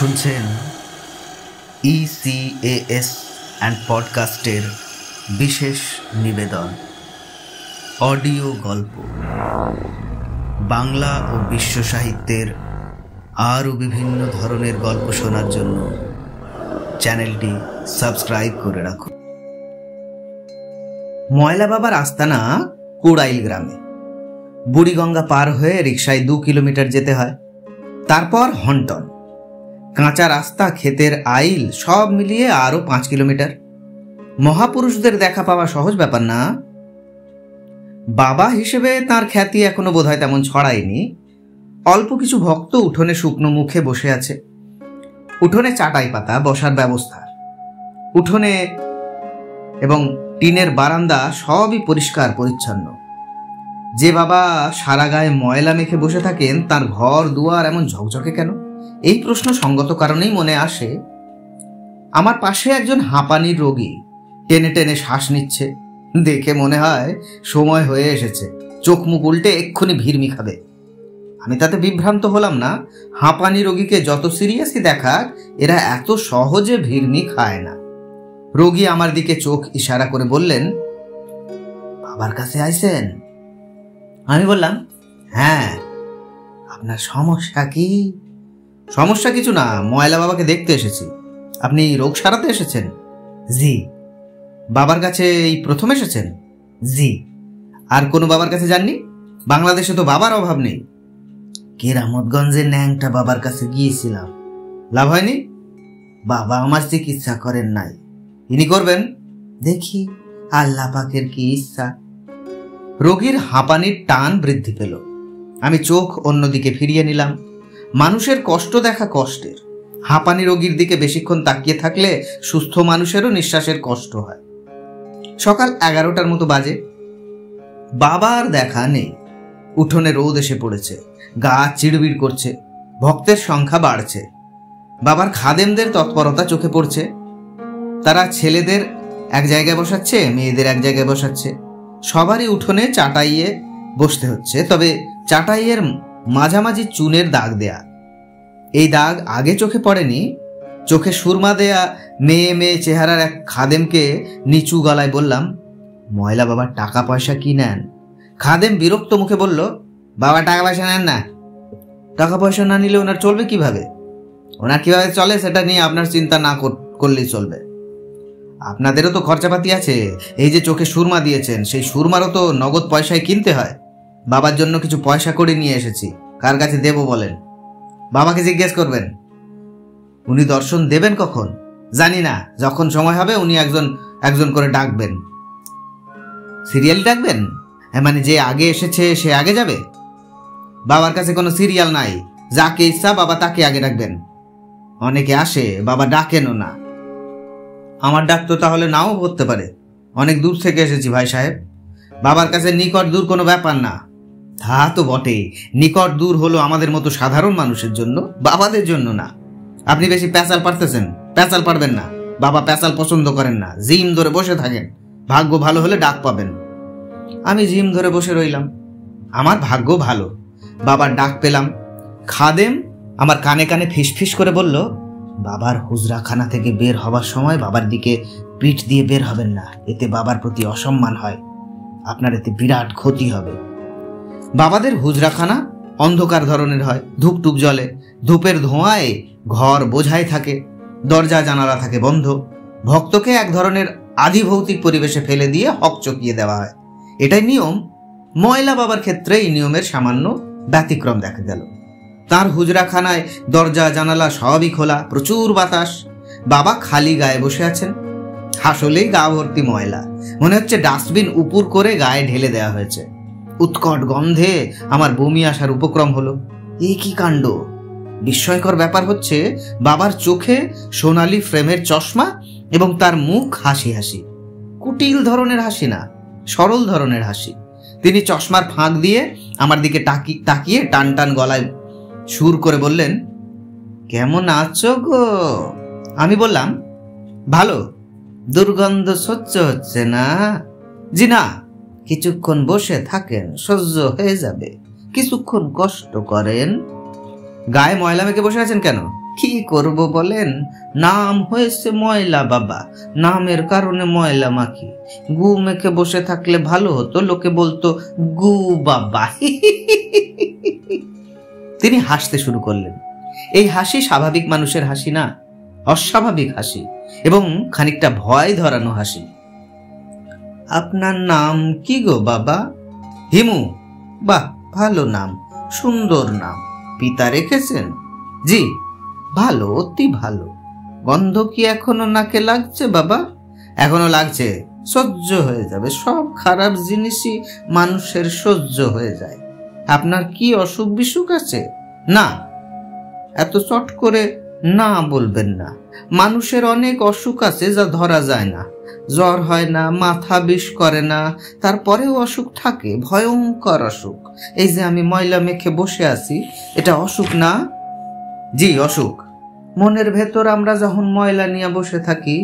শুনছেন ECAS and পডকাস্টের বিশেষ নিবেদন অডিও গল্প। বাংলা ও বিশ্ব সাহিত্যের আরও বিভিন্ন ধরনের গল্প শোনার জন্য চ্যানেলটি সাবস্ক্রাইব করে রাখুন। ময়লা বাবার আস্তানা কোড়াইল গ্রামে। বুড়িগঙ্গা পার হয়ে রিকশায় 2 কিলোমিটার যেতে হয়, তারপর হন্টন, কাঁচা রাস্তা, ক্ষেতের আইল, সব মিলিয়ে আরো 5 কিলোমিটার। মহাপুরুষদের দেখা পাওয়া সহজ ব্যাপার না। বাবা হিসেবে তার খ্যাতি এখনো বোধহয় তেমন ছড়ায়নি। অল্প কিছু ভক্ত উঠোনে শুকনো মুখে বসে আছে। উঠোনে চাটাই পাতা, বসার ব্যবস্থা। উঠোনে এবং টিনের বারান্দা সবই পরিষ্কার পরিচ্ছন্ন। যে বাবা সারা গায়ে ময়লা মেখে বসে থাকেন, তার ঘর দুয়ার এমন ঝকঝকে কেন? এই প্রশ্ন সঙ্গত কারণেই মনে আসে। আমার পাশে একজন হাঁপানির রোগী টেনে টেনে শ্বাস নিচ্ছে। দেখে মনে হয় সময় হয়ে এসেছে, চোখ মুখ উল্টে এক্ষুনি ভিড়মি খাবে। আমি তাতে বিভ্রান্ত হলাম না। হাঁপানি রোগীকে যত সিরিয়াসই দেখাক, এরা এত সহজে ভিড়মি খায় না। রোগী আমার দিকে চোখ ইশারা করে বললেন, বাবার কাছে আইছেন? আমি বললাম, হ্যাঁ। আপনার সমস্যা কি? সমস্যা কিছু না, ময়লা বাবাকে দেখতে এসেছি। আপনি রোগ সারাতে এসেছেন? জি। বাবার কাছে এই প্রথম এসেছেন? জি। আর কোনো বাবার কাছে যাননি? বাংলাদেশে তো বাবার অভাব নেই। কেরামতগঞ্জের ন্যাংটা বাবার কাছে গিয়েছিলাম, লাভ হয়নি। বাবা আমার চিকিৎসা করেন নাই, ইনি করবেন। দেখি আল্লাহ পাকের কি ইচ্ছা। রোগীর হাঁপানির টান বৃদ্ধি পেল। আমি চোখ অন্যদিকে ফিরিয়ে নিলাম। মানুষের কষ্ট দেখা কষ্টের। হাঁপানি রোগীর দিকে বেশিক্ষণ তাকিয়ে থাকলে সুস্থ মানুষেরও নিঃশ্বাসের কষ্ট হয়। সকাল 11টার মতো বাজে। বাবার দেখা নেই। উঠোনে রোদ এসে পড়েছে, গা চিড়বিড় করছে। ভক্তের সংখ্যা বাড়ছে। বাবার খাদেমদের তৎপরতা চোখে পড়ছে। তারা ছেলেদের এক জায়গায় বসাচ্ছে, মেয়েদের এক জায়গায় বসাচ্ছে। সবারই উঠোনে চাটাইয়ে বসতে হচ্ছে, তবে চাটাইয়ের মাঝামাঝি চুনের দাগ দেয়া। এই দাগ আগে চোখে পড়েনি। চোখে সুরমা দেয়া মেয়ে মেয়ে চেহারার এক খাদেমকে নিচু গলায় বললাম, ময়লা বাবার টাকা পয়সা কি নেন? খাদেম বিরক্ত মুখে বলল, বাবা টাকা পয়সা নেন না। টাকা পয়সা না নিলে ওনার চলবে কিভাবে? ওনার কিভাবে চলে সেটা নিয়ে আপনার চিন্তা না করলেই চলবে। আপনাদেরও তো খরচাপাতি আছে। এই যে চোখে সুরমা দিয়েছেন, সেই সুরমারও তো নগদ পয়সায় কিনতে হয়। বাবার জন্য কিছু পয়সা করে নিয়ে এসেছি, কার কাছে দেব বলেন? বাবাকে জিজ্ঞেস করবেন। উনি দর্শন দেবেন কখন জানি না, যখন সময় হবে উনি একজন একজন করে ডাকবেন। সিরিয়াল ডাকবেন? মানে যে আগে এসেছে সে আগে যাবে? বাবার কাছে কোনো সিরিয়াল নাই, যাকে ইচ্ছা বাবা তাকে আগে ডাকবেন। অনেকে আসে, বাবা ডাকেনও না। আমার ডাক তো তাহলে নাও করতে পারে। অনেক দূর থেকে এসেছি ভাই সাহেব। বাবার কাছে নিকট দূর কোনো ব্যাপার না। তা তো বটেই, নিকট দূর হলো আমাদের মতো সাধারণ মানুষের জন্য, বাবাদের জন্য না। আপনি বেশি প্যাচাল পারতেছেন। প্যাচাল পারবেন না। বাবা প্যাচাল পছন্দ করেন না। জিম ধরে বসে থাকেন, ভাগ্য ভালো হলে ডাক পাবেন। আমি জিম ধরে বসে রইলাম। আমার ভাগ্য ভালো, বাবার ডাক পেলাম। খাদেম আমার কানে কানে ফিসফিস করে বলল, বাবার হুজরাখানা থেকে বের হবার সময় বাবার দিকে পিঠ দিয়ে বের হবেন না, এতে বাবার প্রতি অসম্মান হয়। আপনার এতে বিরাট ক্ষতি হবে। বাবাদের হুজরাখানা অন্ধকার ধরনের হয়, ধূপটুপ জ্বলে। ধূপের ধোঁয়ায় ঘর বোঝাই থাকে, দরজা জানালা থাকে বন্ধ। ভক্তকে এক ধরনের আদিভৌতিক পরিবেশে ফেলে দিয়ে হকচকিয়ে দেওয়া হয়, এটাই নিয়ম। ময়লা বাবার ক্ষেত্রে এই নিয়মের সামান্য ব্যতিক্রম দেখা গেল। তার হুজরাখানায় দরজা জানালা সবই খোলা, প্রচুর বাতাস। বাবা খালি গায়ে বসে আছেন। আসলেই গা ভর্তি ময়লা, মনে হচ্ছে ডাস্টবিন উপুর করে গায়ে ঢেলে দেওয়া হয়েছে। উৎকট গন্ধে আমার বমি আসার উপক্রম হলো। এই কি কাণ্ড! বিস্ময়কর ব্যাপার হচ্ছে, বাবার চোখে সোনালি ফ্রেমের চশমা এবং তার মুখ হাসি হাসি। কুটিল ধরনের হাসি না, সরল ধরনের হাসি। তিনি চশমার ফাঁক দিয়ে আমার দিকে তাকিয়ে টান টান গলায় সুর করে বললেন, কেমন আছো গো? আমি বললাম, ভালো। দুর্গন্ধ সহ্য হচ্ছে না? জি না। কিছুক্ষণ বসে থাকেন, সহ্য হয়ে যাবে। কিছুক্ষণ কষ্ট করেন। গায়ে ময়লা মেখে বসে আছেন কেন? কি করব বলেন, নাম হয়েছে ময়লা বাবা, নামের কারণে ময়লা মাখি। গু মেখে বসে থাকলে ভালো হতো, লোকে বলতো গু বাবা। তিনি হাসতে শুরু করলেন। এই হাসি স্বাভাবিক মানুষের হাসি না, অস্বাভাবিক হাসি এবং খানিকটা ভয় ধরানো হাসি। আপনার নাম কি গো বাবা? হিমু। বাহ, ভালো নাম, সুন্দর নাম। পিতা রেখেছেন? জি। ভালো, অতি ভালো। গন্ধ কি এখনো নাকে লাগছে বাবা? এখনো লাগছে, সহ্য হয়ে যাবে। সব খারাপ জিনিসই মানুষের সহ্য হয়ে যায়। আপনার কি অসুখ বিসুখ আছে? না। এত চট করে না বলবেন না। মানুষের অনেক অসুখ আছে যা ধরা যায় না। জ্বর হয় না, মাথা বিষ করে না, তারপরেও অসুখ থাকে, ভয়ঙ্কর অসুখ। এই যে আমি ময়লা মেখে বসে আছি, এটা অসুখ না? জি, অসুখ। মনের ভেতর আমরা যখন ময়লা নিয়ে বসে থাকি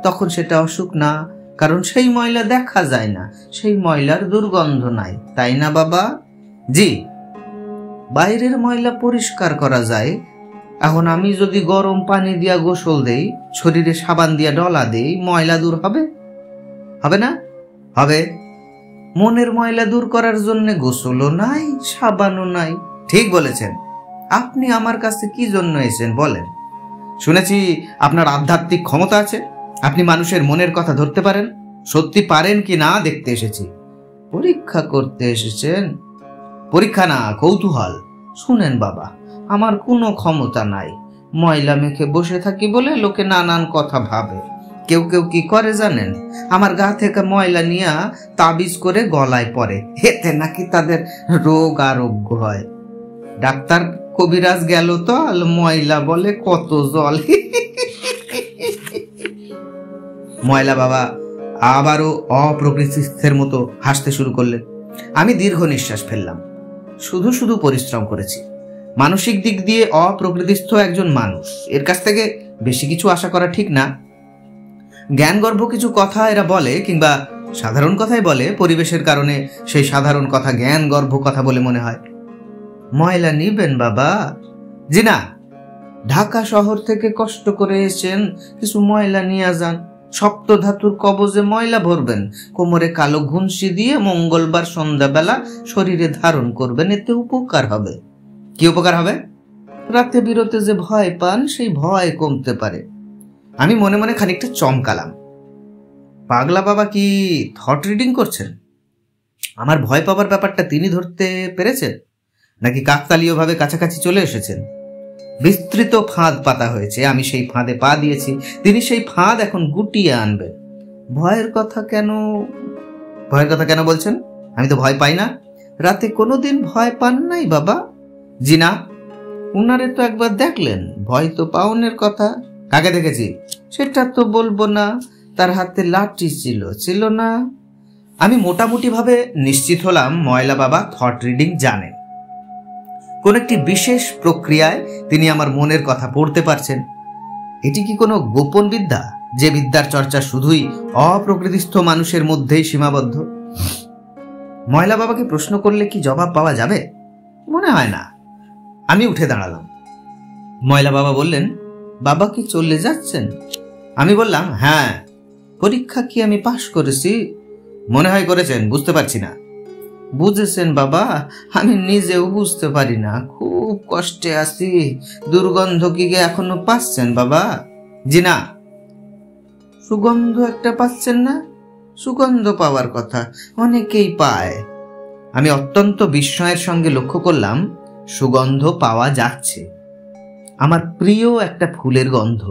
তখন সেটা অসুখ না, কারণ সেই ময়লা দেখা যায় না, সেই ময়লার দুর্গন্ধ নাই, তাই না বাবা? জি। বাইরের ময়লা পরিষ্কার করা যায়। এখন আমি যদি গরম পানি দিয়া গোসল দেই, শরীরে সাবান দিয়া ডলা দেই, ময়লা দূর হবে? হবে না? হবে। মনের ময়লা দূর করার জন্য গোসলও নাই, সাবানও নাই। ঠিক বলেছেন। আপনি আমার কাছে কি জন্য এসেছেন বলেন? শুনেছি আপনার আধ্যাত্মিক ক্ষমতা আছে, আপনি মানুষের মনের কথা ধরতে পারেন। সত্যি পারেন কি না দেখতে এসেছি। পরীক্ষা করতে এসেছেন? পরীক্ষা না, কৌতূহল। শুনেন বাবা, আমার কোনো ক্ষমতা নাই। ময়লা মেখে বসে থাকি বলে লোকে নানান কথা ভাবে। কেউ কেউ কি করে জানেন? আমার গা থেকে ময়লা নিয়ে তাবিজ করে গলায় পরে, এতে নাকি তাদের রোগ আরোগ্য হয়। ডাক্তার কবিরাজ গেল তো ময়লা বলে কত জল। ময়লা বাবা আবারও অপ্রকৃতিস্থের মতো হাসতে শুরু করলেন। আমি দীর্ঘ নিঃশ্বাস ফেললাম। শুধু শুধু পরিশ্রম করেছি। মানসিক দিক দিয়ে অপ্রকৃতিস্থ একজন মানুষ, এর কাছ থেকে বেশি কিছু আশা করা ঠিক না। জ্ঞানগর্ভ কিছু কথা এরা বলে, কিংবা সাধারণ কথাই বলে, পরিবেশের কারণে সেই সাধারণ কথা জ্ঞানগর্ভ কথা বলে মনে হয়। ময়লা নিবেন বাবা? জি না। ঢাকা শহর থেকে কষ্ট করে এসেছেন, কিছু ময়লা নিয়ে যান। সপ্ত ধাতুর কবজে ময়লা ভরবেন, কোমরে কালো ঘুনসি দিয়ে মঙ্গলবার সন্ধ্যাবেলা শরীরে ধারণ করবেন, এতে উপকার হবে। কি উপকার হবে? রাতে বিরতে যে ভয় পান, সেই ভয় কমতে পারে। আমি মনে মনে খানিকটা চমকালাম। পাগলা বাবা কি থট রিডিং করছেন? আমার ভয় পাবার ব্যাপারটা তিনি ধরতে পেরেছেন, নাকি কাকতালীয়ভাবে কাছাকাছি চলে এসেছেন? বিস্তৃত ফাঁদ পাতা হয়েছে, আমি সেই ফাঁদে পা দিয়েছি, তিনি সেই ফাঁদ এখন গুটিয়ে আনবেন। ভয়ের কথা কেন বলছেন? আমি তো ভয় পাই না। রাতে কোনোদিন ভয় পান নাই বাবা? জি না। উনারে তো একবার দেখলেন, ভয় তো পাওনের কথা। কাকে দেখেছি? সেটা তো বলবো না। তার হাতে লাঠি ছিল না? আমি মোটামুটি ভাবে নিশ্চিত হলাম ময়লা বাবা থট রিডিং জানেন। কোন একটি বিশেষ প্রক্রিয়ায় তিনি আমার মনের কথা পড়তে পারছেন। এটি কি কোনো গোপন বিদ্যা, যে বিদ্যার চর্চা শুধুই অপ্রকৃতিস্থ মানুষের মধ্যেই সীমাবদ্ধ? ময়লা বাবাকে প্রশ্ন করলে কি জবাব পাওয়া যাবে? মনে হয় না। আমি উঠে দাঁড়ালাম। ময়লা বাবা বললেন, বাবা কি চলে যাচ্ছেন? আমি বললাম, হ্যাঁ। পরীক্ষা কি আমি পাশ করেছি? মনে হয় করেছেন, বুঝতে পারছি না। বুঝেছেন বাবা? আমি নিজেও বুঝতে পারি না, খুব কষ্টে আছি। দুর্গন্ধ কি এখনো পাচ্ছেন বাবা? জি না। সুগন্ধ একটা পাচ্ছেন না? সুগন্ধ পাওয়ার কথা, অনেকেই পায়। আমি অত্যন্ত বিস্ময়ের সঙ্গে লক্ষ্য করলাম সুগন্ধ পাওয়া যাচ্ছে। আমার প্রিয় একটা ফুলের গন্ধ,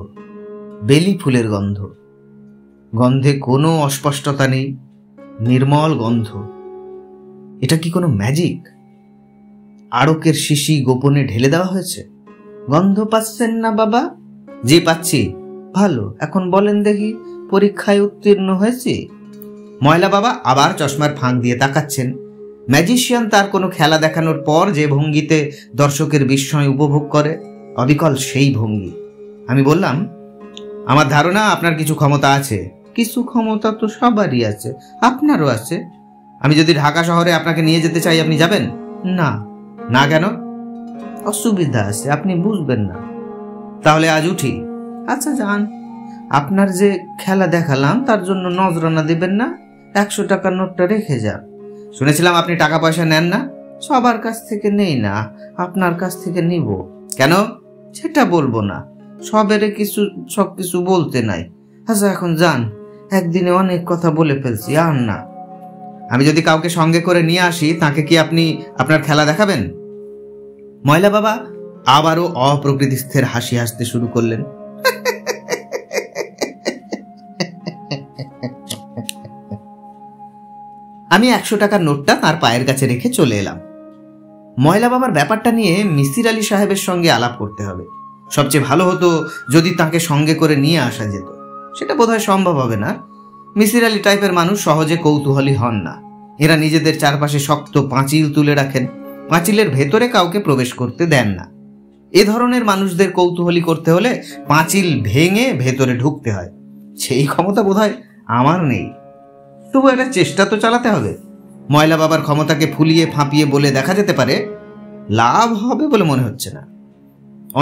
বেলি ফুলের গন্ধ। গন্ধে কোনো অস্পষ্টতা নেই, নির্মল গন্ধ। এটা কি কোনো ম্যাজিক? আড়কের শিশি গোপনে ঢেলে দেওয়া হয়েছে? গন্ধ পাচ্ছেন না বাবা? জি পাচ্ছি। ভালো, এখন বলেন দেখি, পরীক্ষায় উত্তীর্ণ হয়েছি? ময়লা বাবা আবার চশমার ফাঁক দিয়ে তাকাচ্ছেন। ম্যাজিশিয়ান তার কোনো খেলা দেখানোর পর যে ভঙ্গিতে দর্শকের বিস্ময় উপভোগ করে, অবিকল সেই ভঙ্গি। আমি বললাম, আমার ধারণা আপনার কিছু ক্ষমতা আছে। কিছু ক্ষমতা তো সবারই আছে, আপনারও আছে। আমি যদি ঢাকা শহরে আপনাকে নিয়ে যেতে চাই, আপনি যাবেন? না। না কেন? অসুবিধা আছে, আপনি বুঝবেন না। তাহলে আজ উঠি? আচ্ছা যান, আপনার যে খেলা দেখালাম তার জন্য নজরানা দেবেন না, 100 টাকার নোটটা রেখে যান। শুনেছিলাম আপনি টাকা পয়সা নেন না। সবার কাছ থেকে নেই না, আপনার কাছ থেকে নিব। কেন? সেটা বলবো না, সবকিছু বলতে নাই। আচ্ছা এখন যান, একদিনে অনেক কথা বলে ফেলছি, আর না। আমি যদি কাউকে সঙ্গে করে নিয়ে আসি, তাকে কি আপনি আপনার খেলা দেখাবেন? ময়লা বাবা আবারও অপ্রকৃতিস্থের হাসি হাসতে শুরু করলেন। আমি 100 টাকার নোটটা তার পায়ের কাছে রেখে চলে এলাম। ময়লা বাবার ব্যাপারটা নিয়ে মিসির আলী সাহেবের সঙ্গে আলাপ করতে হবে। সবচেয়ে ভালো হতো যদি তাকে সঙ্গে করে নিয়ে আসা যেত। সেটা বোধহয় সম্ভব হবে না। মিসির আলী টাইপের মানুষ সহজে কৌতূহলী হন না। এরা নিজেদের চারপাশে শক্ত পাঁচিল তুলে রাখেন, পাঁচিলের ভেতরে কাউকে প্রবেশ করতে দেন না। এ ধরনের মানুষদের কৌতূহলী করতে হলে পাঁচিল ভেঙে ভেতরে ঢুকতে হয়। সেই ক্ষমতা বোধহয় আমার নেই, তবু একটা চেষ্টা তো চালাতে হবে। ময়লা বাবার ক্ষমতাকে ফুলিয়ে ফাঁপিয়ে বলে দেখা যেতে পারে, লাভ হবে বলে মনে হচ্ছে না।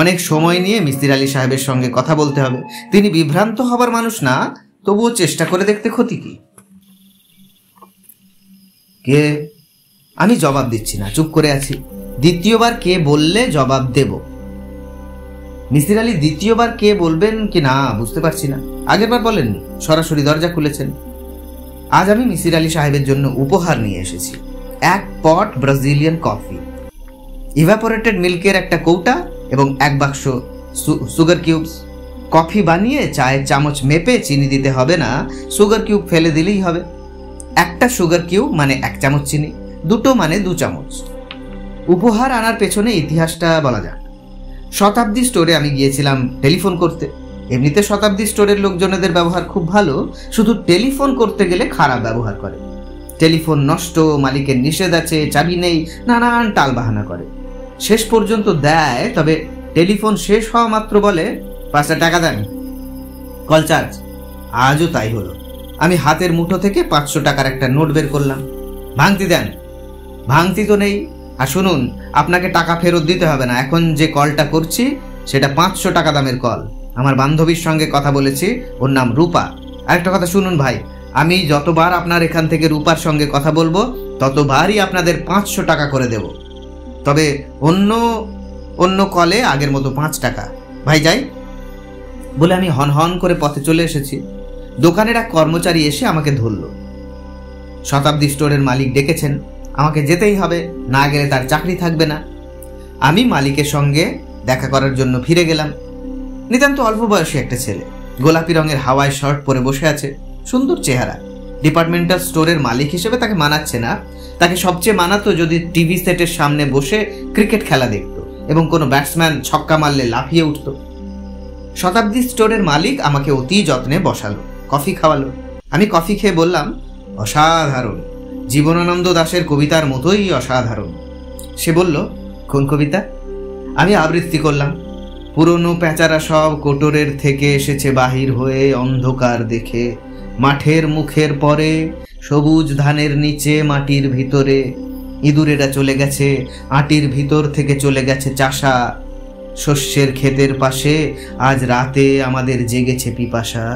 অনেক সময় নিয়ে মিসির আলী সাহেবের সঙ্গে কথা বলতে হবে। তিনি বিভ্রান্ত হবার মানুষ না, তবুও চেষ্টা করে দেখতে ক্ষতি কি? কে? আমি জবাব দিচ্ছি না, চুপ করে আছি। দ্বিতীয়বার কে বললে জবাব দেব। মিসির আলী দ্বিতীয়বার কে বলবেন কি না বুঝতে পারছি না। আগেরবার বলেননি, সরাসরি দরজা খুলেছেন। আজ আমি মিসির আলী সাহেবের জন্য উপহার নিয়ে এসেছি, 1 পট ব্রাজিলিয়ান কফি, ইভাপোরেটেড মিল্কের একটা কৌটা এবং 1 বাক্স সুগার কিউবস। কফি বানিয়ে চায়ের চামচ মেপে চিনি দিতে হবে না, সুগার কিউব ফেলে দিলেই হবে। একটা সুগার কিউব মানে 1 চামচ চিনি, 2 মানে 2 চামচ। উপহার আনার পেছনে ইতিহাসটা বলা যাক। শতাব্দী স্টোরে আমি গিয়েছিলাম টেলিফোন করতে। এমনিতে শতাব্দী স্টোরের লোকজনেদের ব্যবহার খুব ভালো, শুধু টেলিফোন করতে গেলে খারাপ ব্যবহার করে। টেলিফোন নষ্ট, মালিকের নিষেধ আছে, চাবি নেই, নানান টাল বাহানা করে। শেষ পর্যন্ত দেয়, তবে টেলিফোন শেষ হওয়া মাত্র বলে 5 টাকা দেন, কল চার্জ। আজও তাই হলো। আমি হাতের মুঠো থেকে 500 টাকার একটা নোট বের করলাম। ভাঙতি দেন। ভাঙতি তো নেই। আর শুনুন, আপনাকে টাকা ফেরত দিতে হবে না। এখন যে কলটা করছি সেটা 500 টাকা দামের কল। আমার বান্ধবীর সঙ্গে কথা বলেছি, ওর নাম রূপা। আরেকটা কথা শুনুন ভাই, আমি যতবার আপনার এখান থেকে রূপার সঙ্গে কথা বলবো ততবারই আপনাদের 500 টাকা করে দেব। তবে অন্য কলে আগের মতো 5 টাকা। ভাই যাই বলে আমি হন হন করে পথে চলে এসেছি। দোকানের এক কর্মচারী এসে আমাকে ধরল। শতাব্দী স্টোরের মালিক ডেকেছেন, আমাকে যেতেই হবে, না গেলে তার চাকরি থাকবে না। আমি মালিকের সঙ্গে দেখা করার জন্য ফিরে গেলাম। নিতান্ত অল্প বয়সী একটা ছেলে, গোলাপি রঙের হাওয়াই শার্ট পরে বসে আছে, সুন্দর চেহারা। ডিপার্টমেন্টাল স্টোরের মালিক হিসেবে তাকে মানাচ্ছে না। তাকে সবচেয়ে মানাতো যদি টিভি সেটের সামনে বসে ক্রিকেট খেলা দেখত এবং কোনো ব্যাটসম্যান ছক্কা মারলে লাফিয়ে উঠত। শতাব্দী স্টোরের মালিক আমাকে অতি যত্নে বসালো, কফি খাওয়ালো। আমি কফি খেয়ে বললাম, অসাধারণ, জীবনানন্দ দাশের কবিতার মতোই অসাধারণ। সে বলল, কোন কবিতা? আমি আবৃত্তি করলাম। পুরনো পেঁচারা সব কোটরের থেকে এসেছে বাহির হয়ে অন্ধকার দেখে, মাঠের মুখের পরে সবুজ ধানের নিচে মাটির ভিতরে ইঁদুরেরা চলে গেছে, আটির ভিতর থেকে চলে গেছে চাষা, শস্যের ক্ষেতের পাশে আজ রাতে আমাদের জেগেছে পিপাসা।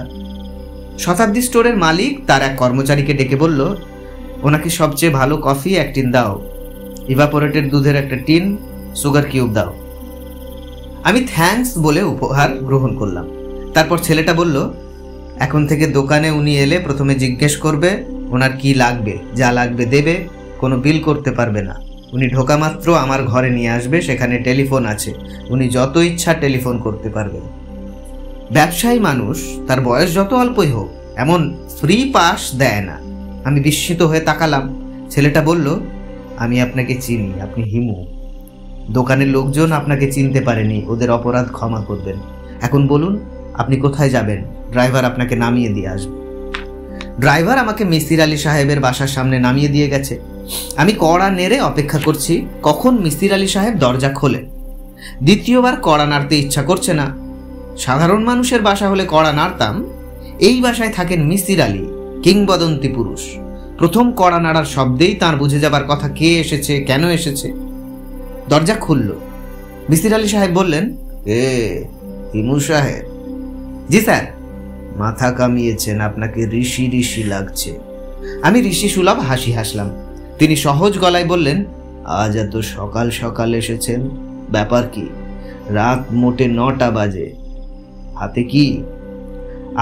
শতাব্দী স্টোরের মালিক তার এক কর্মচারীকে ডেকে বলল, ওনাকে সবচেয়ে ভালো কফি 1 টিন দাও, ইভাপোরেটেড দুধের 1 টিন, সুগার কিউব দাও। আমি থ্যাঙ্কস বলে উপহার গ্রহণ করলাম। তারপর ছেলেটা বলল, এখন থেকে দোকানে উনি এলে প্রথমে জিজ্ঞেস করবে ওনার কি লাগবে, যা লাগবে দেবে, কোনো বিল করতে পারবে না। উনি ঢোকা মাত্র আমার ঘরে নিয়ে আসবে, সেখানে টেলিফোন আছে, উনি যত ইচ্ছা টেলিফোন করতে পারবেন। ব্যবসায়ী মানুষ, তার বয়স যত অল্পই হোক, এমন ফ্রি পাস দেয় না। আমি বিস্মিত হয়ে তাকালাম। ছেলেটা বলল, আমি আপনাকে চিনি, আপনি হিমু। দোকানের লোকজন আপনাকে চিনতে পারেনি, ওদের অপরাধ ক্ষমা করবেন। এখন বলুন আপনি কোথায় যাবেন, ড্রাইভার আপনাকে নামিয়ে দিয়ে আসবে। ড্রাইভার আমাকে মিসির আলী সাহেবের বাসার সামনে নামিয়ে দিয়ে গেছে। আমি কড়া নেড়ে অপেক্ষা করছি কখন মিসির আলী সাহেব দরজা খোলেন। দ্বিতীয়বার কড়া নাড়তে ইচ্ছা করছে না। সাধারণ মানুষের বাসা হলে কড়া নাড়তাম। এই বাসায় থাকেন মিসির আলী, কিংবদন্তি পুরুষ। প্রথম কড়া নাড়ার শব্দেই তাঁর বুঝে যাবার কথা কে এসেছে, কেন এসেছে। দরজা খুলল। মিসির আলী সাহেব বললেন, হিমু সাহেব। জি স্যার। মাথা কামিয়েছেন, আপনাকে ঋষি ঋষি লাগছে। আমি ঋষি সুলভ হাসি হাসলাম। তিনি সহজ গলায় বললেন, আজ এত সকাল সকাল এসেছেন, ব্যাপার কি? রাত মোটে 9টা বাজে। হাতে কি?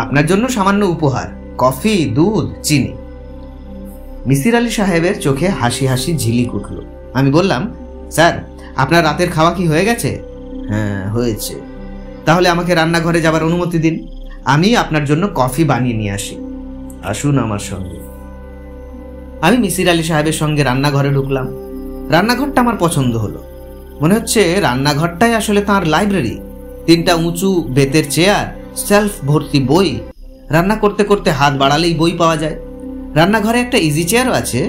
আপনার জন্য সামান্য উপহার, কফি, দুধ, চিনি। মিসির আলি সাহেবের চোখে হাসি হাসি ঝিলিক উঠল। আমি বললাম, স্যার আপনার রাতের খাওয়া কি হয়ে গেছে? হ্যাঁ হয়েছে। তাহলে আমাকে রান্নাঘরে যাবার অনুমতি দিন, আমি আপনার জন্য কফি বানিয়ে নিয়ে আসি। আসুন আমার সঙ্গে। আমি মিসির আলি সাহেবের সঙ্গে রান্নাঘরে ঢুকলাম। রান্নাঘরটা আমার পছন্দ হলো। মনে হচ্ছে রান্নাঘরটাই আসলে তাঁর লাইব্রেরি। 3টা উঁচু বেতের চেয়ার, সেলফ ভর্তি বই। রান্না করতে করতে হাত বাড়ালেই বই পাওয়া যায়। রান্নাঘরে একটা ইজি চেয়ারও আছে।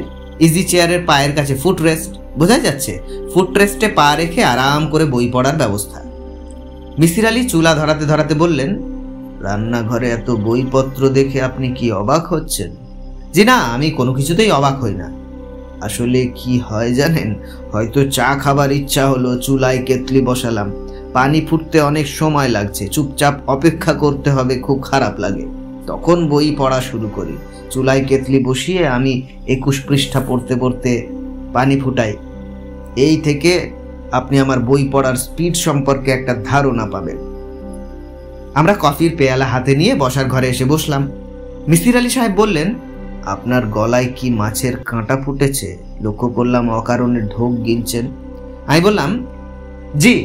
ইজি চেয়ারের পায়ের কাছে ফুট রেস্ট, বোঝা যাচ্ছে ফুট রেস্টে পা রেখে আরাম করে বই পড়ার ব্যবস্থা। মিসির আলি চুলা ধরাতে ধরাতে বললেন, রান্নাঘরে এত বইপত্র দেখে আপনি কি অবাক হচ্ছেন? জি না, আমি কোনো কিছুতেই অবাক হই না। আসলে কি হয় জানেন, হয়তো চা খাবার ইচ্ছা হলো, চুলায় কেতলি বসালাম, পানি ফুটতে অনেক সময় লাগছে, চুপচাপ অপেক্ষা করতে হবে, খুব খারাপ লাগে, তখন বই পড়া শুরু করি। চুলায় কেতলি বসিয়ে আমি 21 পৃষ্ঠা পড়তে পড়তে পানি ফুটাই। এই থেকে আপনি আমার বই পড়ার স্পিড সম্পর্কে একটা ধারণা পাবেন। আমরা কফির পেয়ালা হাতে নিয়ে বসার ঘরে এসে বসলাম। মিসির আলি সাহেব বললেন, আপনার গলায় কি মাছের কাঁটা ফুটেছে? লক্ষ্য করলাম অকারণে ঢোক গিলছেন। আমি বললাম, জি।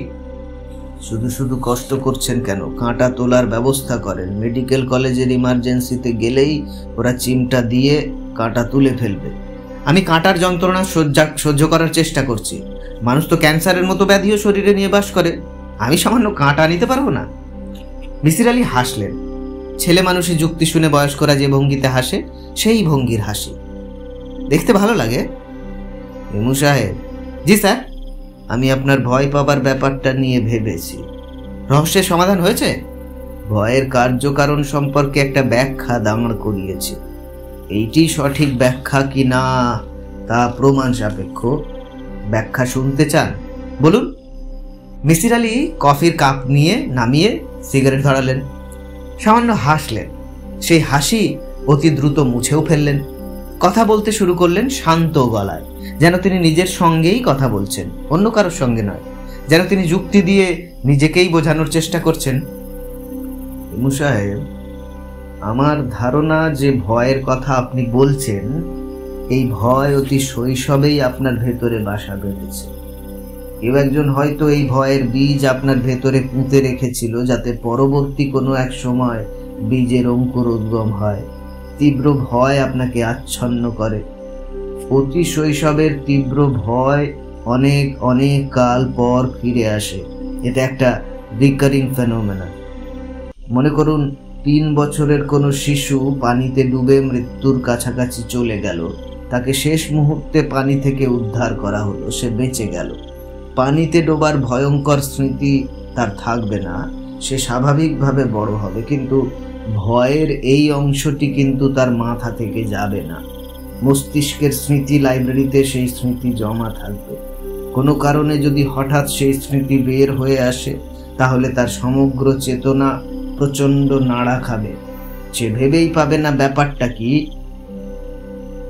শুধু শুধু কষ্ট করছেন কেন? কাঁটা তোলার ব্যবস্থা করেন। মেডিকেল কলেজের ইমার্জেন্সিতে গেলেই ওরা চিমটা দিয়ে কাঁটা তুলে ফেলবে। আমি কাঁটার যন্ত্রণা সহ্য করার চেষ্টা করছি। মানুষ তো ক্যান্সারের মতো ব্যাধিও শরীরে নিয়ে বাস করে, আমি সামান্য কাঁটা নিতে পারবো না? মিসির আলি হাসলেন। ছেলে মানুষের যুক্তি শুনে বয়স্করা যে ভঙ্গিতে হাসে, সেই ভঙ্গির হাসি দেখতে ভালো লাগে। হিমু সাহেব। জি স্যার। আমি আপনার ভয় পাবার ব্যাপারটা নিয়ে ভেবেছি। রহস্যের সমাধান হয়েছে? ভয়ের কার্যকারণ সম্পর্কে একটা ব্যাখ্যা দাঁড় করিয়েছি। এইটি সঠিক ব্যাখ্যা কি না তা প্রমাণ সাপেক্ষ। ব্যাখ্যা শুনতে চান? বলুন। মিসির আলি কফির কাপ নিয়ে নামিয়ে সিগারেট ধরালেন, সামান্য হাসলেন। সেই হাসি অতি দ্রুত মুছেও ফেললেন। কথা বলতে শুরু করলেন শান্ত গলায়, যেন তিনি নিজের সঙ্গেই কথা বলছেন, অন্য কারোর সঙ্গে নয়। যেন তিনি যুক্তি দিয়ে নিজেকেই বোঝানোর চেষ্টা করছেন। হিমু সাহেব, আমার ধারণা যে ভয়ের কথা আপনি বলছেন, এই ভয় অতি শৈশবেই আপনার ভেতরে বাসা বেঁধেছে। কেউ একজন হয়তো এই ভয়ের বীজ আপনার ভেতরে পুঁতে রেখেছিল, যাতে পরবর্তী কোনো এক সময় বীজের অঙ্কুরোদ্গম হয়। তীব্র ভয় আপনাকে আচ্ছন্ন করে। অতি শৈশবের তীব্র ভয় অনেক অনেক কাল পর ফিরে আসে। এটা একটা রিকারিং ফেনোমেনা। মনে করুন 3 বছরের কোনো শিশু পানিতে ডুবে মৃত্যুর কাছাকাছি চলে গেল। তাকে শেষ মুহূর্তে পানি থেকে উদ্ধার করা হলো, সে বেঁচে গেল। পানিতে ডোবার ভয়ঙ্কর স্মৃতি তার থাকবে না, সে স্বাভাবিকভাবে বড় হবে, কিন্তু ভয়ের এই অংশটি কিন্তু তার মাথা থেকে যাবে না। মস্তিষ্কের স্মৃতি লাইব্রেরিতে সেই স্মৃতি জমা থাকবে। কোনো কারণে যদি হঠাৎ সেই স্মৃতি বের হয়ে আসে, তাহলে তার সমগ্র চেতনা প্রচণ্ড নাড়া খাবে। সে ভেবেই পাবে না ব্যাপারটা কি।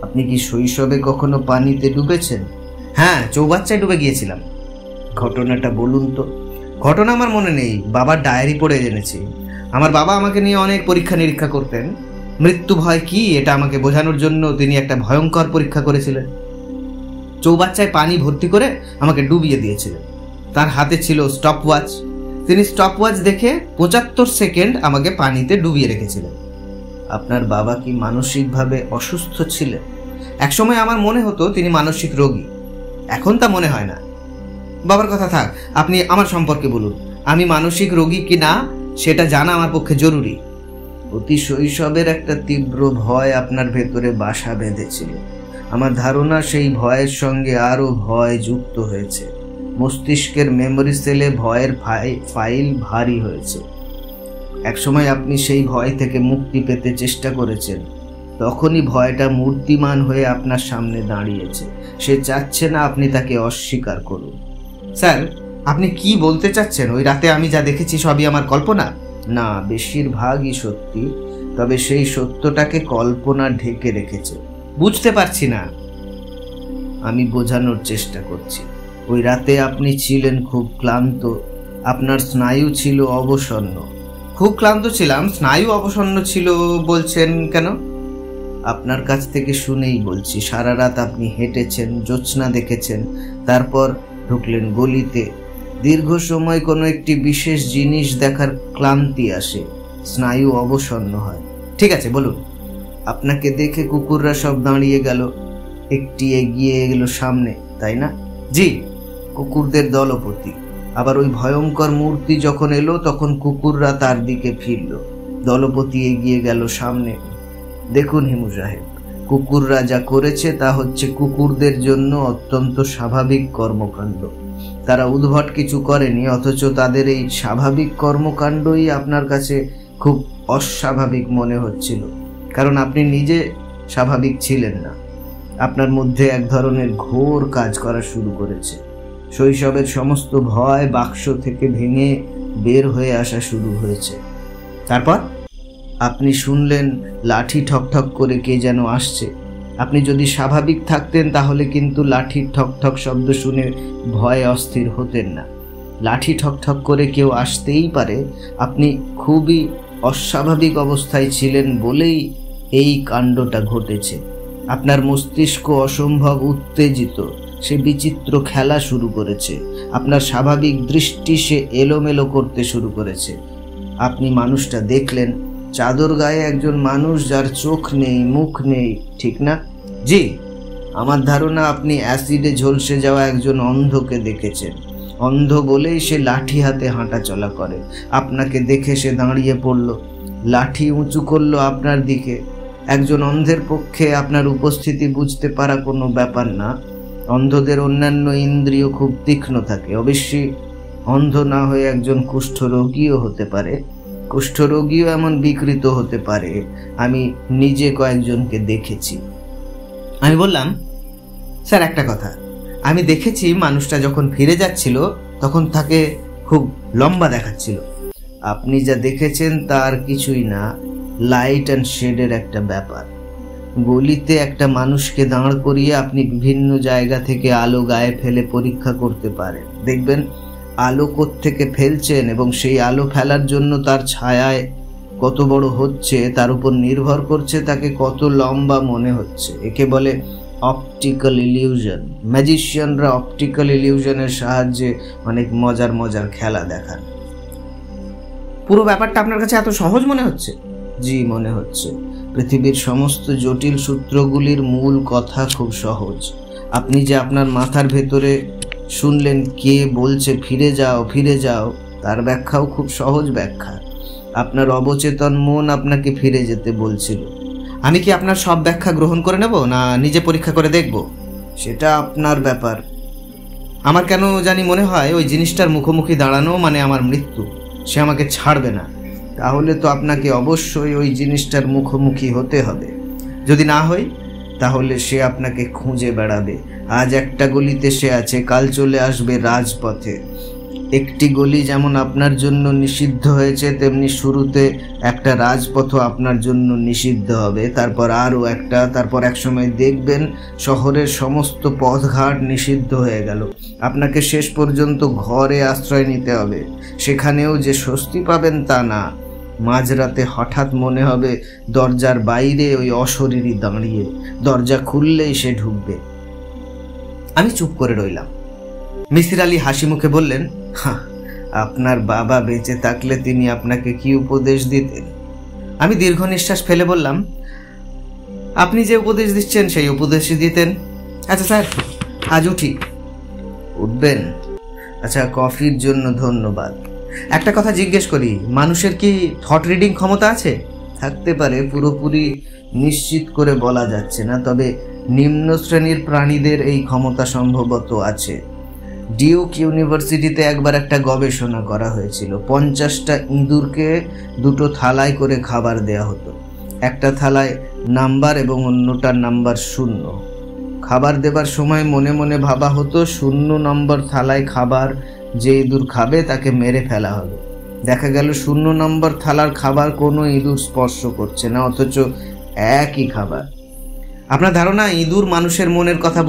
আপনি কি শৈশবে কখনো পানিতে ডুবেছেন? হ্যাঁ, চৌবাচ্চায় ডুবে গিয়েছিলাম। ঘটনাটা বলুন তো। ঘটনা আমার মনে নেই, বাবার ডায়েরি পড়ে জেনেছি। আমার বাবা আমাকে নিয়ে অনেক পরীক্ষা নিরীক্ষা করতেন। মৃত্যু ভয় কি এটা আমাকে বোঝানোর জন্য তিনি একটা ভয়ঙ্কর পরীক্ষা করেছিলেন। চৌবাচ্চায় পানি ভর্তি করে আমাকে ডুবিয়ে দিয়েছিলেন। তার হাতে ছিল স্টপ ওয়াচ। তিনি স্টপ ওয়াচ দেখে 75 সেকেন্ড আমাকে পানিতে ডুবিয়ে রেখেছিলেন। আপনার বাবা কি মানসিকভাবে অসুস্থ ছিলেন? একসময় আমার মনে হতো তিনি মানসিক রোগী, এখন তা মনে হয় না। বাবার কথা থাক, আপনি আমার সম্পর্কে বলুন। আমি মানসিক রোগী কি না সেটা জানা আমার পক্ষে জরুরি। অতি শৈশবের একটা তীব্র ভয় আপনার ভেতরে বাসা বেঁধেছিল। আমার ধারণা সেই ভয়ের সঙ্গে আরো ভয় যুক্ত হয়েছে। মস্তিষ্কের মেমোরি সেলে ভয়ের ফাইল ভারী হয়েছে। একসময় আপনি সেই ভয় থেকে মুক্তি পেতে চেষ্টা করেছেন। তখনই ভয়টা মূর্তিমান হয়ে আপনার সামনে দাঁড়িয়েছে। সে চাচ্ছে না আপনি তাকে অস্বীকার করুন। স্যার, আপনি কি বলতে চাচ্ছেন? ওই রাতে আমি যা দেখেছি সবই আমার কল্পনা? না, বেশিরভাগই সত্যি, তবে সেই সত্যটাকে কল্পনা ঢেকে রেখেছে। বুঝতে পারছি না। আমি বোঝানোর চেষ্টা করছি। ওই রাতে আপনি ছিলেন খুব ক্লান্ত, আপনার স্নায়ু ছিল অবসন্ন। খুব ক্লান্ত ছিলাম, স্নায়ু অবসন্ন ছিল বলছেন কেন? আপনার কাছ থেকে শুনেই বলছি। সারা রাত আপনি হেঁটেছেন, জ্যোৎস্না দেখেছেন, তারপর ঢুকলেন গলিতে। দীর্ঘ সময় কোনো একটি বিশেষ জিনিস দেখার ক্লান্তি আসে, স্নায়ু অবসন্ন হয়। ঠিক আছে, বলুন। আপনাকে দেখে কুকুররা সব দাঁড়িয়ে গেল, একটি এগিয়ে এলো সামনে, তাই না? জি, কুকুরদের দলপতি। আবার ওই ভয়ঙ্কর মূর্তি যখন এলো তখন কুকুররা তার দিকে ফিরল, দলপতি এগিয়ে গেল সামনে। দেখুন হিমু সাহেব, কুকুররা যা করেছে তা হচ্ছে কুকুরদের জন্য অত্যন্ত স্বাভাবিক কর্মকাণ্ড। তারা উদ্ভট কিছু করেনি, অথচ তাদের এই স্বাভাবিক কর্মকাণ্ডই আপনার কাছে খুব অস্বাভাবিক মনে হচ্ছিল, কারণ আপনি নিজে স্বাভাবিক ছিলেন না। আপনার মধ্যে এক ধরনের ঘোর কাজ করা শুরু করেছে। শৈশবের সমস্ত ভয় বাক্স থেকে ভেঙে বের হয়ে আসা শুরু হয়েছে। তারপর আপনি শুনলেন লাঠি ঠকঠক করে কে যেন আসছে। আপনি যদি স্বাভাবিক থাকতেন তাহলে কিন্তু লাঠির ঠকঠক শব্দ শুনে ভয়ে অস্থির হতেন না। লাঠি ঠকঠক করে কেউ আসতেই পারে, আপনি খুবই অস্বাভাবিক অবস্থায় ছিলেন বলেই এই কাণ্ডটা ঘটেছে। আপনার মস্তিষ্ক অসম্ভব উত্তেজিত, সে বিচিত্র খেলা শুরু করেছে। আপনার স্বাভাবিক দৃষ্টি সে এলোমেলো করতে শুরু করেছে। আপনি মানুষটা দেখলেন, চাদর গায়ে একজন মানুষ যার চোখ নেই, মুখ নেই, ঠিক না? জি, আমার ধারণা আপনি অ্যাসিডে ঝলসে যাওয়া একজন অন্ধকে দেখেছেন। অন্ধ বলেই সে লাঠি হাতে হাঁটা চলা করে। আপনাকে দেখে সে দাঁড়িয়ে পড়ল, লাঠি উঁচু করলো আপনার দিকে। একজন অন্ধের পক্ষে আপনার উপস্থিতি বুঝতে পারা কোনো ব্যাপার না। অন্ধদের অন্যান্য ইন্দ্রিয় খুব তীক্ষ্ণ থাকে। অবশ্যই অন্ধ না হয়ে একজন কুষ্ঠরোগীও হতে পারে। কুষ্ঠরোগীও এমন বিকৃত হতে পারে, আমি নিজে কয়েকজনকে দেখেছি। আমি বললাম, স্যার একটা কথা, আমি দেখেছি মানুষটা যখন ফিরে যাচ্ছিল তখন তাকে খুব লম্বা দেখাচ্ছিল। আপনি যা দেখেছেন তার কিছুই না, লাইট অ্যান্ড শেডের একটা ব্যাপার। গলিতে একটা মানুষকে দাঁড় করিয়ে আপনি বিভিন্ন জায়গা থেকে আলো গায়ে ফেলে পরীক্ষা করতে পারেন। দেখবেন আলো কোত্থেকে ফেলছেন এবং সেই আলো ফেলার জন্য তার ছায়ায় কত বড় হচ্ছে তার উপর নির্ভর করছে তাকে কত লম্বা মনে হচ্ছে। একে বলে অপটিক্যাল ইলিউশন। ম্যাজিশিয়ানরা অপটিক্যাল ইলিউশনের সাহায্যে অনেক মজার মজার খেলা দেখান। পুরো ব্যাপারটা আপনার কাছে এত সহজ মনে হচ্ছে? জি, মনে হচ্ছে। পৃথিবীর সমস্ত জটিল সূত্রগুলির মূল কথা খুব সহজ। আপনি যে আপনার মাথার ভেতরে শুনলেন কে বলছে ফিরে যাও ফিরে যাও, তার ব্যাখ্যাও খুব সহজ ব্যাখ্যা। আপনার অবচেতন মন আপনাকে ফিরে যেতে বলছিল। আমি কি আপনার সব ব্যাখ্যা গ্রহণ করে নেব, না নিজে পরীক্ষা করে দেখব? সেটা আপনার ব্যাপার। আমার কেন জানি মনে হয় ওই জিনিসটার মুখোমুখি দাঁড়ানো মানে আমার মৃত্যু। সে আমাকে ছাড়বে না। তাহলে তো আপনাকে অবশ্যই ওই জিনিসটার মুখোমুখি হতে হবে। যদি না হই তাহলে সে আপনাকে খুঁজে বেড়াবে। আজ একটা গলিতে সে আছে, কাল চলে আসবে রাজপথে। একটি গলি যেমন আপনার জন্য নিষিদ্ধ হয়েছে, তেমনি শুরুতে একটা রাজপথও আপনার জন্য নিষিদ্ধ হবে, তারপর আরও একটা, তারপর একসময় দেখবেন শহরের সমস্ত পথঘাট নিষিদ্ধ হয়ে গেল। আপনাকে শেষ পর্যন্ত ঘরে আশ্রয় নিতে হবে। সেখানেও যে স্বস্তি পাবেন তা না। মাঝরাতে হঠাৎ মনে হবে দরজার বাইরে ওই অশরীরী দাঁড়িয়ে, দরজা খুললেই সে ঢুকবে। আমি চুপ করে রইলাম। মিসির আলী হাসি মুখে বললেন, হ্যাঁ, আপনার বাবা বেঁচে থাকলে তিনি আপনাকে কি উপদেশ দিতেন? আমি দীর্ঘ নিঃশ্বাস ফেলে বললাম, আপনি যে উপদেশ দিচ্ছেন সেই উপদেশই দিতেন। আচ্ছা স্যার, আজ উঠি। উঠবেন? আচ্ছা, কফির জন্য ধন্যবাদ। একটা কথা জিজ্ঞেস করি, মানুষের কি থট রিডিং ক্ষমতা আছে? থাকতে পারে, পুরোপুরি নিশ্চিত করে বলা যাচ্ছে না, তবে নিম্ন শ্রেণীর প্রাণীদের এই ক্ষমতা সম্ভবত আছে। ডিউক ইউনিভার্সিটিতে একবার একটা গবেষণা করা হয়েছিল। 50টা ইঁদুরকে দুটো থালায় করে খাবার দেয়া হতো। একটা থালায় নাম্বার এবং অন্যটার নাম্বার 0। খাবার দেবার সময় মনে মনে ভাবা হতো 0 নম্বর থালায় খাবার যে ইঁদুর খাবে তাকে মেরে ফেলা হবে। দেখা গেল 0 নম্বর থালার খাবার কোনো ইঁদুর স্পর্শ করছে না, অথচ একই খাবার। আপনার ধারণা ইঁদুর মানুষের মনের কথা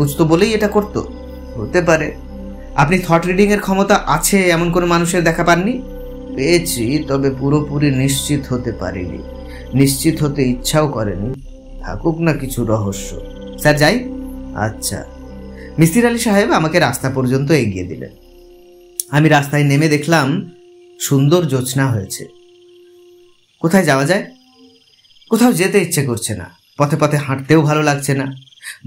বুঝতো বলেই এটা করতো? হতে পারে। আপনি থট রিডিং এর ক্ষমতা আছে এমন কোনো মানুষের দেখা পাননি? পেয়েছি, তবে পুরোপুরি নিশ্চিত হতে পারিনি, নিশ্চিত হতে ইচ্ছাও করেনি। থাকুক না কিছু রহস্য। স্যার যাই? আচ্ছা। মিসির আলী সাহেব আমাকে রাস্তা পর্যন্ত এগিয়ে দিলেন। আমি রাস্তায় নেমে দেখলাম সুন্দর জ্যোৎস্না হয়েছে। কোথায় যাওয়া যায়? কোথাও যেতে ইচ্ছে করছে না, পথে পথে হাঁটতেও ভালো লাগছে না।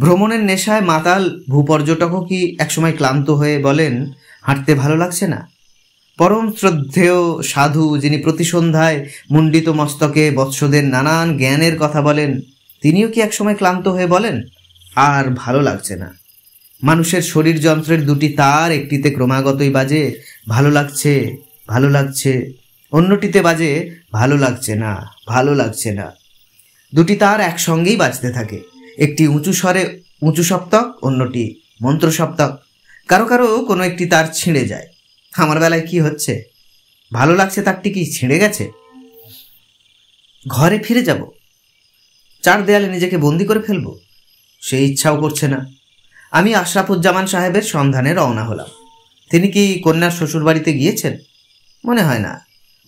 ভ্রমণের নেশায় মাতাল ভূপর্যটকও কি একসময় ক্লান্ত হয়ে বলেন, হাঁটতে ভালো লাগছে না? পরম শ্রদ্ধেয় সাধু, যিনি প্রতি সন্ধ্যায় মুণ্ডিত মস্তকে বৎসদের নানান জ্ঞানের কথা বলেন, তিনিও কি একসময় ক্লান্ত হয়ে বলেন, আর ভালো লাগছে না? মানুষের শরীর যন্ত্রের 2টি তার একটিতে ক্রমাগতই বাজে ভালো লাগছে, ভালো লাগছে, অন্যটিতে বাজে ভালো লাগছে না, ভালো লাগছে না। 2টি তার একসঙ্গেই বাজতে থাকে। একটি উঁচু স্বরে উঁচু সপ্তক, অন্যটি মন্ত্র সপ্তক। কারো কারো কোনো একটি তার ছিঁড়ে যায়। আমার বেলায় কি হচ্ছে? ভালো লাগছে তারটি কি ছিঁড়ে গেছে? ঘরে ফিরে যাব, 4 দেয়ালে নিজেকে বন্দি করে ফেলবো, সেই ইচ্ছাও করছে না। আমি আশরাফুজ্জামান সাহেবের সন্ধানে রওনা হলাম। তিনি কি কন্যার শ্বশুরবাড়িতে গিয়েছেন? মনে হয় না।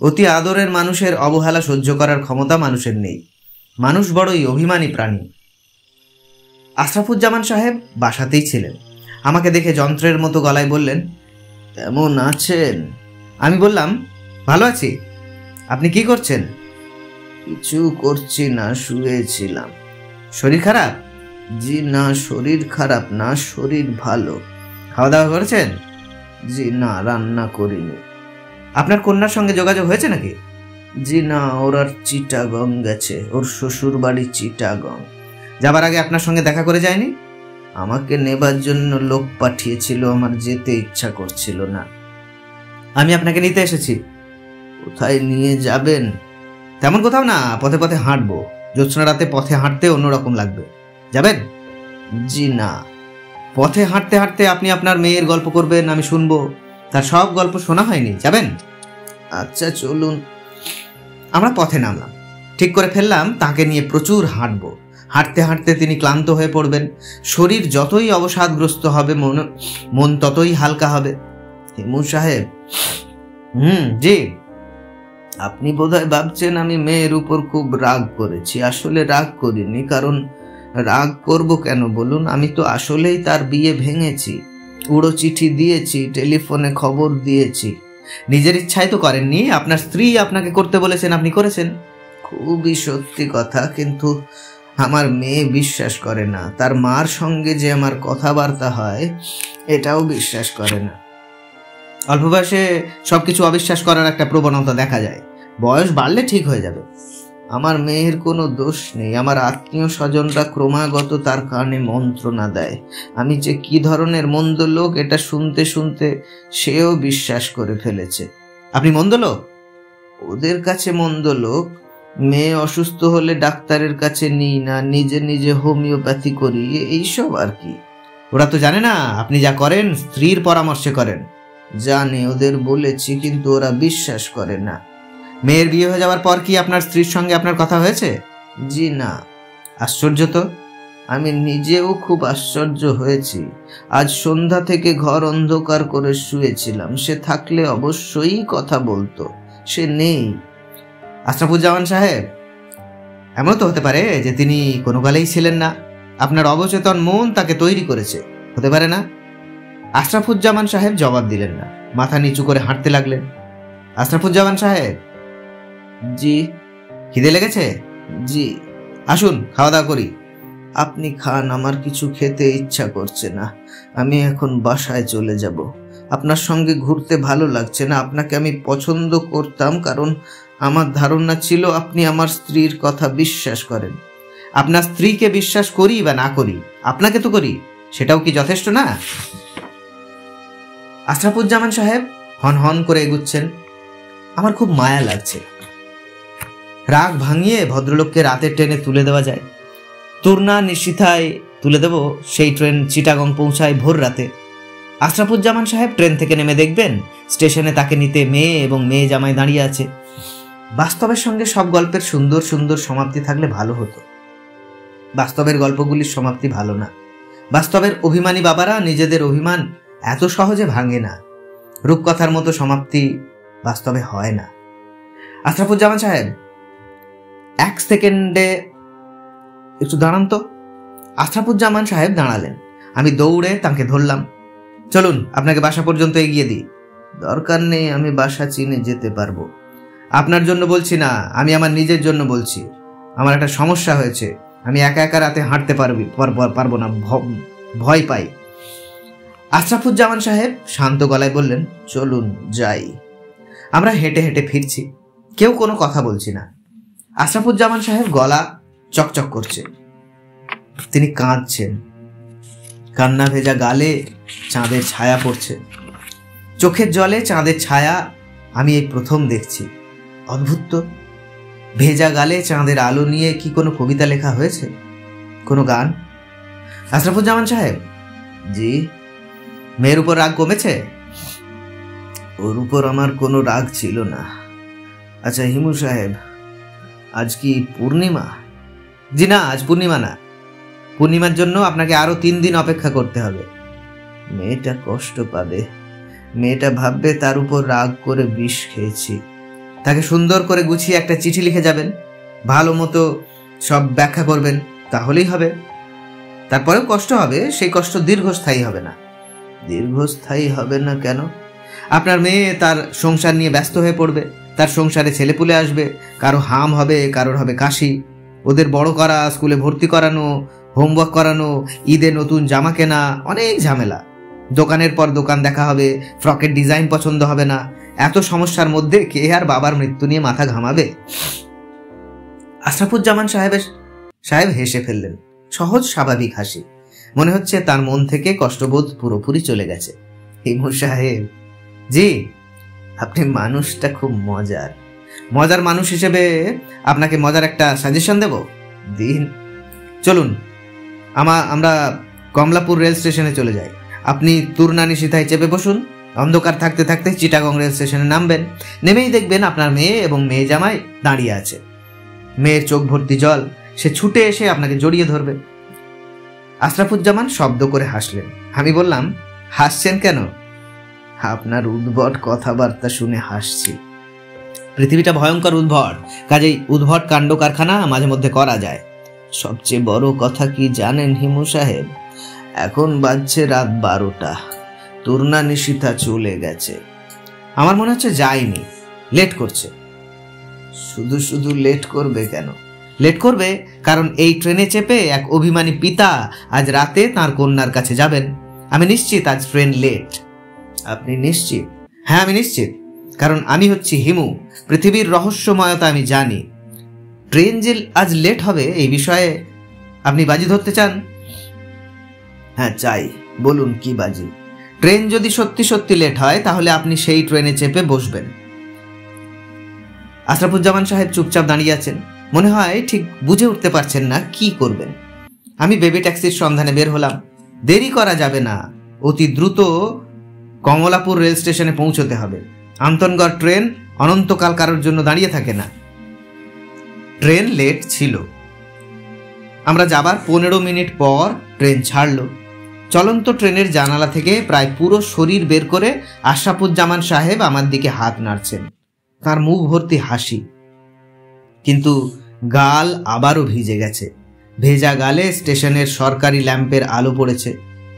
অতি আদরের মানুষের অবহেলা সহ্য করার ক্ষমতা মানুষের নেই। মানুষ বড়ই অভিমানী প্রাণী। আশরাফুজ্জামান সাহেব বাসাতেই ছিলেন। আমাকে দেখে যন্ত্রের মতো গলায় বললেন, কেমন আছেন? আমি বললাম, ভালো আছি। আপনি কি করছেন? কিছু করছি না, শুয়েছিলাম। শরীর খারাপ? জি না, শরীর খারাপ না, শরীর ভালো। খাওয়া দাওয়া করেছেন? জি না, রান্না করিনি। আপনার কন্যার সঙ্গে যোগাযোগ হয়েছে নাকি? জি না, ওর আর চিটাগং গেছে, ওর শ্বশুর বাড়ি চিটাগং। যাবার আগে আপনার সঙ্গে দেখা করে যায়নি? আমাকে নেবার জন্য লোক পাঠিয়েছিল, আমার যেতে ইচ্ছা করছিল না। আমি আপনাকে নিতে এসেছি। কোথায় নিয়ে যাবেন? তেমন কোথাও না, পথে পথে হাঁটবো। জ্যোৎস্না রাতে পথে হাঁটতে অন্যরকম লাগবে। যাবেন? জি না। পথে হাঁটতে হাঁটতে আপনি আপনার মেয়ের গল্প করবেন, আমি শুনবো। তার সব গল্প শোনা হয়নি, যাবেন? আচ্ছা চলুন। আমরা পথে নামলাম। ঠিক করে ফেললাম তাকে নিয়ে প্রচুর হাঁটবো। হাঁটতে হাঁটতে তিনি ক্লান্ত হয়ে পড়বেন। শরীর যতই অবসাদগ্রস্ত হবে, মন ততই হালকা হবে। হিমু সাহেব। জি। আপনি বোধহয় ভাবছেন আমি মেয়ের উপর খুব রাগ করেছি। আসলে রাগ করিনি। কারণ রাগ করব কেন বলুন? আমি তো আসলেই তার বিয়ে ভেঙেছি, উড়ো চিঠি দিয়েছি, টেলিফোনে খবর দিয়েছি। নিজের ইচ্ছায় তো করেননি, আপনার স্ত্রী আপনাকে করতে বলেছেন, আপনি করেছেন। খুবই সত্যি কথা, কিন্তু আমার মেয়ে বিশ্বাস করে না। তার মার সঙ্গে যে আমার কথাবার্তা হয় এটাও বিশ্বাস করে না। অল্প বয়সে সবকিছু অবিশ্বাস করার একটা প্রবণতা দেখা যায়। বয়স বাড়লে ঠিক হয়ে যাবে। আমার মেয়ের কোনো দোষ নেই। আমার আত্মীয় স্বজনরা ক্রমাগত তার কানে মন্ত্রণা দেয় আমি যে কি ধরনের মন্দ লোক, এটা শুনতে শুনতে সেও বিশ্বাস করে ফেলেছে। আপনি মন্দ লোক? ওদের কাছে মন্দ লোক। মেয়ে অসুস্থ হলে ডাক্তারের কাছে নিই না, নিজে নিজে হোমিওপ্যাথি করি, এইসব আর কি। ওরা তো জানে না আপনি যা করেন স্ত্রীর পরামর্শে করেন। জানে, ওদের বলেছি, কিন্তু ওরা বিশ্বাস করে না। মেয়ের বিয়ে হয়ে যাওয়ার পর কি আপনার স্ত্রীর সঙ্গে আপনার কথা হয়েছে? জি না। আশ্চর্য তো। আমি নিজেও খুব আশ্চর্য হয়েছি। আজ সন্ধ্যা থেকে ঘর অন্ধকার করে শুয়েছিলাম। সে থাকলে অবশ্যই কথা বলতো, সে নেই। আশরাফুজ্জামান সাহেব, এমন তো হতে পারে যে তিনি কোনো কালেই ছিলেন না। আপনার অবচেতন মন তাকে তৈরি করেছে, হতে পারে না? আশরাফুজ্জামান সাহেব জবাব দিলেন না, মাথা নিচু করে হাঁটতে লাগলেন। আশরাফুজ্জামান সাহেব। জি। খিদে লেগেছে? জি। আসুন খাওয়া দাওয়া করি। আপনি খান, আমার কিছু খেতে ইচ্ছা করছে না। আমি এখন বাসায় চলে যাব। আপনার সঙ্গে ঘুরতে ভালো লাগছে না। আপনাকে আমি পছন্দ করতাম, কারণ আমার ধারণা ছিল আপনি আমার স্ত্রীর কথা বিশ্বাস করেন। আপনার স্ত্রীকে বিশ্বাস করি বা না করি, আপনাকে তো করি, সেটাও কি যথেষ্ট না? আশরাফুজ্জামান সাহেব হন হন করে এগুচ্ছেন। আমার খুব মায়া লাগছে। রাগ ভাঙিয়ে ভদ্রলোককে রাতের ট্রেনে তুলে দেওয়া যায়। তুর্না নিশিথায় তুলে দেব, সেই ট্রেন চিটাগং পৌঁছায় ভোর রাতে। আশরাফুজ্জামান সাহেব ট্রেন থেকে নেমে দেখবেন স্টেশনে তাকে নিতে মেয়ে এবং মেয়ে জামাই দাঁড়িয়ে আছে। বাস্তবের সঙ্গে সব গল্পের সুন্দর সুন্দর সমাপ্তি থাকলে ভালো হতো। বাস্তবের গল্পগুলির সমাপ্তি ভালো না। বাস্তবের অভিমানী বাবারা নিজেদের অভিমান এত সহজে ভাঙে না। রূপকথার মতো সমাপ্তি বাস্তবে হয় না। আশরাফুজ্জামান সাহেব, 1 সেকেন্ডে একটু দাঁড়ান তো। আশরাফুজ্জামান সাহেব দাঁড়ালেন। আমি দৌড়ে তাকে ধরলাম। চলুন, আপনাকে বাসা পর্যন্ত এগিয়ে দিই। দরকার নেই, আমি বাসা চিনে যেতে পারবো। আপনার জন্য বলছি না, আমি আমার নিজের জন্য বলছি। আমার একটা সমস্যা হয়েছে, আমি একা একা রাতে হাঁটতে পারবো না, ভয় পাই। আশরাফুজ্জামান সাহেব শান্ত গলায় বললেন, চলুন যাই। আমরা হেঁটে হেঁটে ফিরছি, কেউ কোনো কথা বলছি না। আশরাফুজ্জামান সাহেব গলা চকচক করছে, তিনি কাঁদছেন। কান্না ভেজা গালে চাঁদের ছায়া পড়ছে। চোখের জলে চাঁদের ছায়া আমি এই প্রথম দেখছি। অদ্ভুত তো, ভেজা গালে চাঁদের আলো নিয়ে কি কোনো কবিতা লেখা হয়েছে, কোনো গান? আশরাফুজ্জামান সাহেব, জি? মেয়ের উপর রাগ কমেছে? ওর উপর আমার কোনো রাগ ছিল না। আচ্ছা হিমু সাহেব, আজ কি পূর্ণিমা? জি না, আজ পূর্ণিমা না। পূর্ণিমার জন্য আপনাকে আরো 3 দিন অপেক্ষা করতে হবে। মেয়েটা কষ্ট পাবে, মেয়েটা ভাববে তার উপর রাগ করে বিষ খেয়েছি। তাকে সুন্দর করে গুছিয়ে একটা চিঠি লিখে যাবেন, ভালো মতো সব ব্যাখ্যা করবেন, তাহলেই হবে। তারপরেও কষ্ট হবে, সেই কষ্ট দীর্ঘস্থায়ী হবে না। দীর্ঘস্থায়ী হবে না কেন? আপনার মেয়ে তার সংসার নিয়ে ব্যস্ত হয়ে পড়বে, তার সংসারে ছেলেপুলে আসবে, কারো হাম হবে, কারোর হবে কাশি। ওদের বড় করা, স্কুলে ভর্তি করানো, হোমওয়ার্ক করানো, ঈদে নতুন জামা কেনা, অনেক ঝামেলা। দোকানের পর দোকান দেখা হবে, ফ্রকের ডিজাইন পছন্দ হবে না। এত সমস্যার মধ্যে কে আর বাবার মৃত্যু নিয়ে মাথা ঘামাবে? আশরাফুজ্জামান সাহেব হেসে ফেললেন, সহজ স্বাভাবিক হাসি। মনে হচ্ছে তার মন থেকে কষ্টবোধ পুরোপুরি চলে গেছে। হিমু সাহেব, জি? আপনি মানুষটা খুব মজার মানুষ হিসেবে আপনাকে মজার একটা সাজেশন দেব, দিন। চলুন, আমরা কমলাপুর রেল স্টেশনে চলে যাই। আপনি তুর্নানিশিথায় চেপে বসুন। অন্ধকার থাকতে থাকতে চিটাগং রেল স্টেশনে নামবেন। নেমেই দেখবেন আপনার মেয়ে এবং মেয়ে জামাই দাঁড়িয়ে আছে। মেয়ের চোখ ভর্তি জল, সে ছুটে এসে আপনাকে জড়িয়ে ধরবে। আশরাফুজ্জামান শব্দ করে হাসলেন। আমি বললাম, হাসছেন কেন? আপনার উদ্ভট কথাবার্তা শুনে হাসছি। পৃথিবীটা ভয়ঙ্কর উদ্ভট, কাজেই উদ্ভট কাণ্ড কারখানা মাঝে মধ্যে করা যায়। সবচেয়ে বড় কথা কি জানেন হিমু সাহেব? এখন বাজছে রাত 12টা, তুর্নানিশিথা চলে গেছে। আমার মনে হচ্ছে যায়নি, লেট করছে। শুধু শুধু লেট করবে কেন? লেট করবে কারণ এই ট্রেনে চেপে এক অভিমানী পিতা আজ রাতে তার কন্যার কাছে যাবেন। আমি নিশ্চিত আজ ট্রেন লেট। আপনি নিশ্চিত? হ্যাঁ, আমি নিশ্চিত, কারণ আমি হচ্ছি হিমু। পৃথিবীর রহস্যময়তা আমি জানি। ট্রেন যে আজ লেট হবে এই বিষয়ে আপনি বাজি ধরতে চান? হ্যাঁ চাই, বলুন কি বাজি? ট্রেন যদি সত্যি সত্যি লেট হয় তাহলে আপনি সেই ট্রেনে চেপে বসবেন। আশরাফুজ্জামান সাহেব চুপচাপ দাঁড়িয়ে আছেন, মনে হয় ঠিক বুঝে উঠতে পারছেন না কি করবেন। আমি বেবি ট্যাক্সির সন্ধানে বের হলাম। দেরি করা যাবে না, অতি দ্রুত কমলাপুর রেল স্টেশনে পৌঁছতে হবে। আন্তনগড় ট্রেন অনন্তকাল কারোর জন্য দাঁড়িয়ে থাকে না। ট্রেন লেট ছিল। আমরা যাবার 15 মিনিট পর ট্রেন ছাড়ল। চলন্ত ট্রেনের জানালা থেকে প্রায় পুরো শরীর বের করে আশরাফুজ্জামান সাহেব আমার দিকে হাত নাড়ছেন। তার মুখ ভর্তি হাসি, কিন্তু গাল আবারও ভিজে গেছে। ভেজা গালে স্টেশনের সরকারি ল্যাম্পের আলো পড়েছে,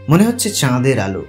মনে হচ্ছে চাঁদের আলো।